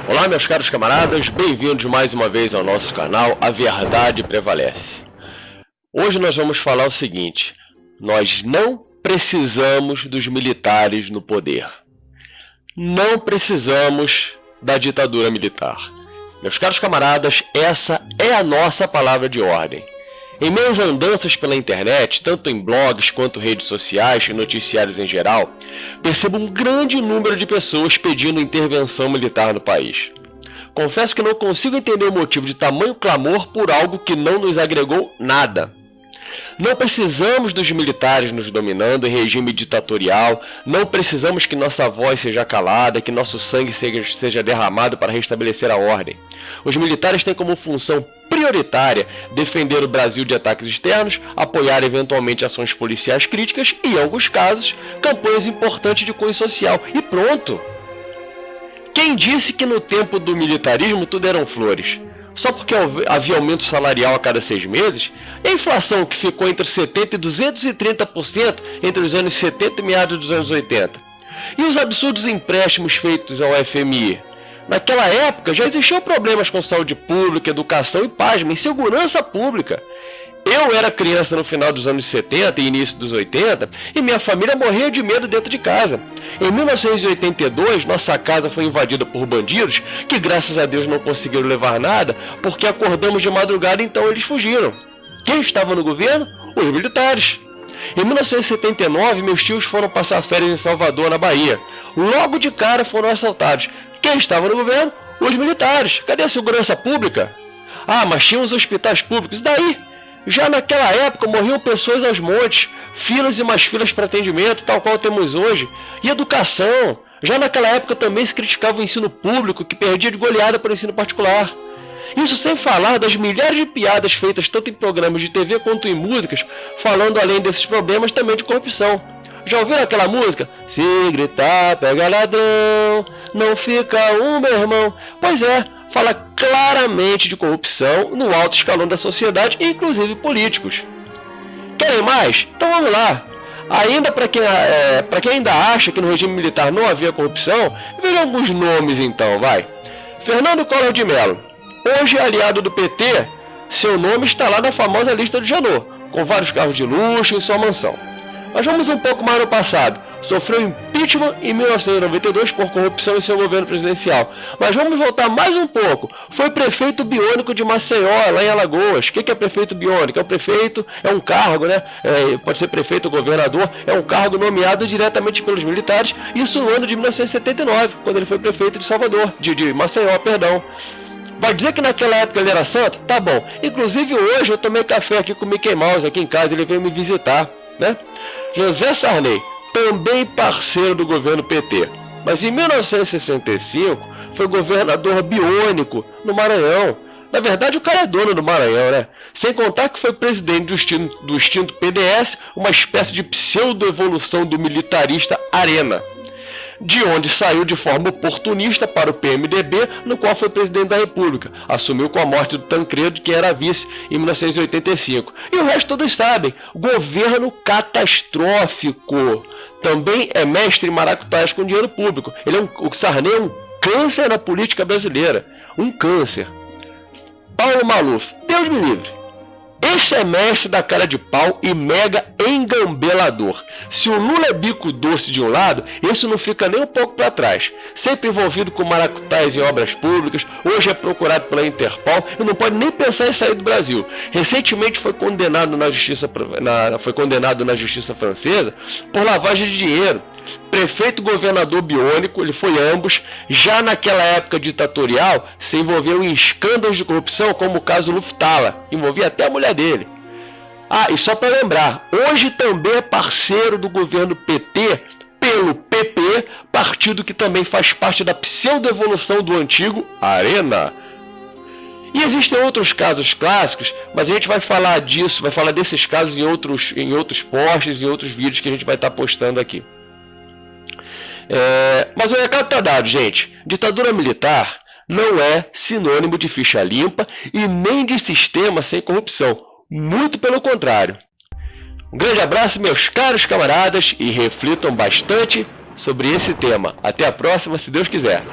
Olá, meus caros camaradas, bem-vindos mais uma vez ao nosso canal A Verdade Prevalece. Hoje nós vamos falar o seguinte: nós não precisamos dos militares no poder. Não precisamos da ditadura militar. Meus caros camaradas, essa é a nossa palavra de ordem. Em minhas andanças pela internet, tanto em blogs quanto redes sociais e noticiários em geral, percebo um grande número de pessoas pedindo intervenção militar no país. Confesso que não consigo entender o motivo de tamanho clamor por algo que não nos agregou nada. Não precisamos dos militares nos dominando em regime ditatorial, não precisamos que nossa voz seja calada, que nosso sangue seja derramado para restabelecer a ordem. Os militares têm como função prioritária defender o Brasil de ataques externos, apoiar eventualmente ações policiais críticas e, em alguns casos, campanhas importantes de cunho social. E pronto! Quem disse que no tempo do militarismo tudo eram flores? Só porque havia aumento salarial a cada 6 meses, a inflação que ficou entre 70% e 230% entre os anos 70 e meados dos anos 80. E os absurdos empréstimos feitos ao FMI? Naquela época já existiam problemas com saúde pública, educação e, pasmem, segurança pública. Eu era criança no final dos anos 70 e início dos 80 e minha família morria de medo dentro de casa. Em 1982, nossa casa foi invadida por bandidos que, graças a Deus, não conseguiram levar nada porque acordamos de madrugada, então eles fugiram. Quem estava no governo? Os militares. Em 1979, meus tios foram passar férias em Salvador, na Bahia. Logo de cara foram assaltados. Quem estava no governo? Os militares. Cadê a segurança pública? Ah, mas tinha os hospitais públicos. E daí? Já naquela época morriam pessoas aos montes, filas e mais filas para atendimento, tal qual temos hoje. E educação. Já naquela época também se criticava o ensino público, que perdia de goleada para o ensino particular. Isso sem falar das milhares de piadas feitas tanto em programas de TV quanto em músicas, falando além desses problemas também de corrupção. Já ouviram aquela música? Se gritar, pega ladrão, não fica um, meu irmão. Pois é, fala claramente de corrupção no alto escalão da sociedade, inclusive políticos. Querem mais? Então vamos lá. Ainda para quem ainda acha que no regime militar não havia corrupção, veja alguns nomes então, vai. Fernando Collor de Mello. Hoje aliado do PT, seu nome está lá na famosa lista de Janot, com vários carros de luxo em sua mansão. Mas vamos um pouco mais no passado. Sofreu impeachment em 1992 por corrupção em seu governo presidencial. Mas vamos voltar mais um pouco. Foi prefeito biônico de Maceió, lá em Alagoas. O que é prefeito biônico? É o prefeito, é um cargo, né? Pode ser prefeito ou governador. É um cargo nomeado diretamente pelos militares. Isso no ano de 1979, quando ele foi prefeito de Salvador, de Maceió, perdão. Vai dizer que naquela época ele era santo? Tá bom. Inclusive hoje eu tomei café aqui com o Mickey Mouse aqui em casa, ele veio me visitar, né? José Sarney, também parceiro do governo PT, mas em 1965 foi governador biônico no Maranhão. Na verdade o cara é dono do Maranhão, né? Sem contar que foi presidente do extinto PDS, uma espécie de pseudo-evolução do militarista Arena, de onde saiu de forma oportunista para o PMDB, no qual foi presidente da República. Assumiu com a morte do Tancredo, que era vice, em 1985. E o resto todos sabem, governo catastrófico. Também é mestre em maracutaias com dinheiro público. O Sarney é um câncer na política brasileira. Um câncer. Paulo Maluf, Deus me livre. Esse é mestre da cara de pau e mega engambelador. Se o Lula é bico doce de um lado, esse não fica nem um pouco para trás. Sempre envolvido com maracutaias em obras públicas, hoje é procurado pela Interpol e não pode nem pensar em sair do Brasil. Recentemente foi condenado na justiça francesa por lavagem de dinheiro. Prefeito e governador biônico, ele foi ambos. Já naquela época ditatorial, se envolveu em escândalos de corrupção, como o caso Lufthansa, envolvia até a mulher dele. Ah, e só para lembrar, hoje também é parceiro do governo PT, pelo PP, partido que também faz parte da pseudo-evolução do antigo Arena. E existem outros casos clássicos, mas a gente vai falar disso, vai falar desses casos em outros posts, em outros vídeos que a gente vai estar postando aqui. Mas o recado está dado, gente. Ditadura militar não é sinônimo de ficha limpa e nem de sistema sem corrupção. Muito pelo contrário. Um grande abraço, meus caros camaradas, e reflitam bastante sobre esse tema. Até a próxima, se Deus quiser.